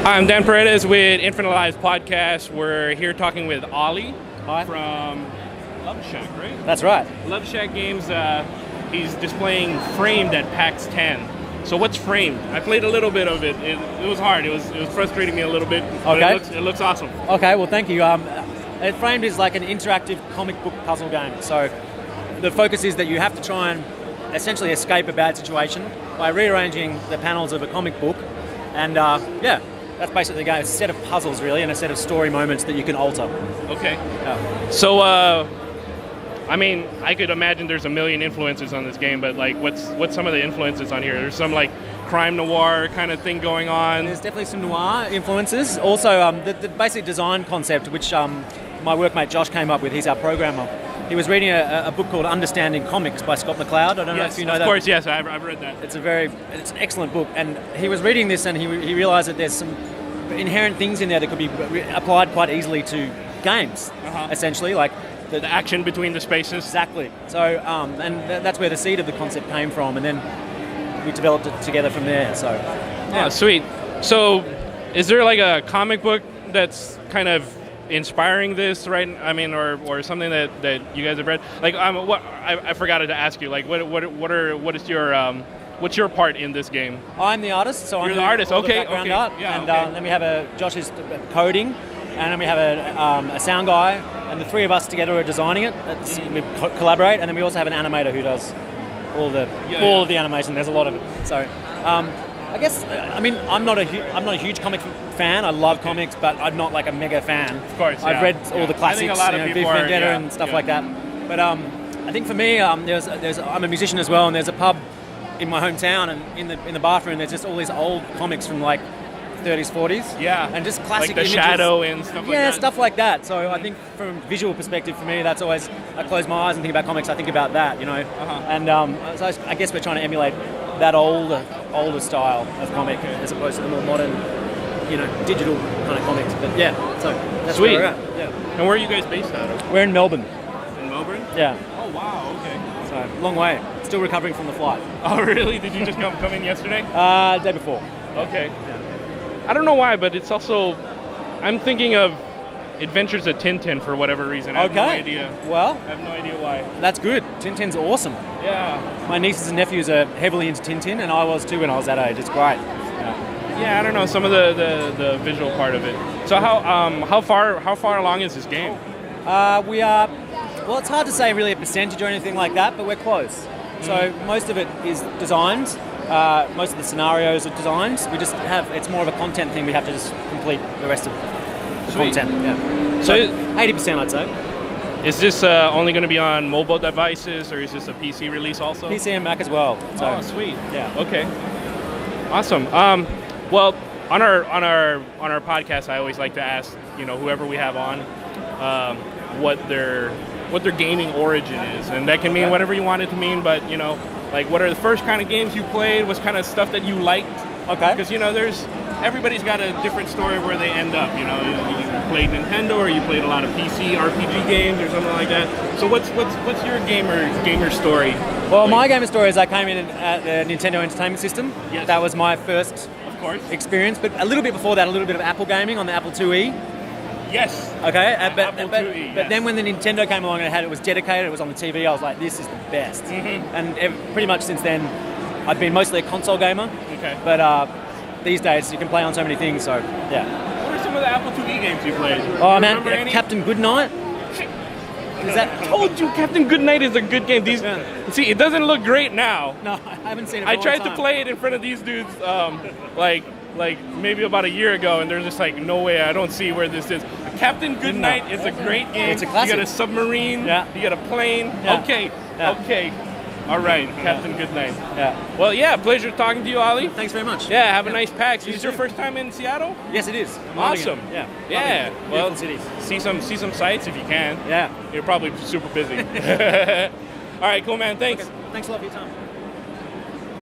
Hi, I'm Dan Paredes with Infinite Lives Podcast. We're here talking with Ollie. Hi. From Loveshack, right? That's right. Loveshack Games, he's displaying Framed at PAX 10. So what's Framed? I played a little bit of it. It was hard. It was frustrating me a little bit. But Okay. It looks awesome. Okay, well, thank you. Framed is like an interactive comic book puzzle game. So the focus is that you have to try and essentially escape a bad situation by rearranging the panels of a comic book. And that's basically the game. It's a set of puzzles, really, and a set of story moments that you can alter. Okay. Yeah. So, I mean, I could imagine there's a million influences on this game, but like, what's some of the influences on here? There's some like crime noir kind of thing going on. There's definitely some noir influences. Also, the basic design concept, which my workmate Josh came up with. He's our programmer. He was reading a book called Understanding Comics by Scott McCloud. I don't know if you know that. Of course, yes, I've read that. It's an excellent book, and he was reading this and he realised that there's some inherent things in there that could be applied quite easily to games, essentially, like the action between the spaces. Exactly. So, and that's where the seed of the concept came from, and then we developed it together from there. So, yeah. Oh, sweet. So, is there like a comic book that's kind of inspiring this, right? I mean, or something that you guys have read? Like, I forgot to ask you. Like, what's your part in this game? I'm the artist, so You're I'm the artist. all Okay, the background okay. art, Yeah, and okay. then we have Josh is coding, and then we have a sound guy, and the three of us together are designing it. We collaborate, and then we also have an animator who does all of the animation. There's a lot of it. So, I guess I'm not a huge comic fan. I love comics, but I'm not like a mega fan. Of course, I've read all the classics, I think a lot of V people for Vendetta are, and stuff like that. But I think for me, I'm a musician as well, and there's a pub in my hometown, and in the bathroom there's just all these old comics from like 30s, 40s. Yeah. And just classic like the images. Shadow and stuff like that. Yeah, stuff like that. So I think from a visual perspective for me, that's always, I close my eyes and think about comics, I think about that, you know. And so I guess we're trying to emulate that older style of comic as opposed to the more modern, digital kind of comics. But yeah, so that's Sweet. where we're at. Yeah. And where are you guys based out of? We're in Melbourne. In Melbourne? Yeah. Oh, wow, okay. So long way. Still recovering from the flight. Oh, really? Did you just come in yesterday? Day before. Okay. Yeah. I don't know why, but it's also, I'm thinking of Adventures of Tintin for whatever reason. I have no idea. Well, I have no idea why. That's good. Tintin's awesome. Yeah. My nieces and nephews are heavily into Tintin, and I was too when I was that age. It's great. Yeah, I don't know, some of the visual part of it. So how far along is this game? We are, well, it's hard to say really a percentage or anything like that, but we're close. So most of it is designed. Most of the scenarios are designed. We just it's more of a content thing. We have to just complete the rest of the content. Yeah. So 80%, I'd say. Is this only going to be on mobile devices, or is this a PC release also? PC and Mac as well. So, oh, sweet. Yeah. Okay. Awesome. Well, on our podcast, I always like to ask whoever we have on what their gaming origin is, and that can mean whatever you want it to mean. But like, what are the first kind of games you played? What's kind of stuff that you liked? Okay. Because everybody's got a different story where they end up. You played Nintendo, or you played a lot of PC RPG games, or something like that. So what's your gamer story? Well, my gamer story is I came in at the Nintendo Entertainment System. Yes. That was my first experience, but a little bit before that, a little bit of Apple gaming on the Apple IIe. Yes. Okay. Apple IIe. But then when the Nintendo came along and it was dedicated, it was on the TV. I was like, this is the best. Mm-hmm. And pretty much since then, I've been mostly a console gamer. Okay. But these days, you can play on so many things. So yeah. What are some of the Apple IIe games you played? Oh man, Captain Goodnight. I told you, Captain Goodnight is a good game. See, it doesn't look great now. No, I haven't seen it. I tried to play it in front of these dudes, like maybe about a year ago, and they're just like, no way, I don't see where this is. Captain Goodnight is a great game. It's a classic. You got a submarine. Yeah. You got a plane. Yeah. Okay. Yeah. Okay. All right, Captain Goodnight. Yeah. Well, yeah, pleasure talking to you, Ollie. Thanks very much. Yeah, have a nice PAX. Is this your first time in Seattle? Yes, it is. Awesome. Yeah. Yeah. Well, cities. see some sights if you can. Yeah. You're probably super busy. All right, cool, man. Thanks. Okay. Thanks a lot for your time.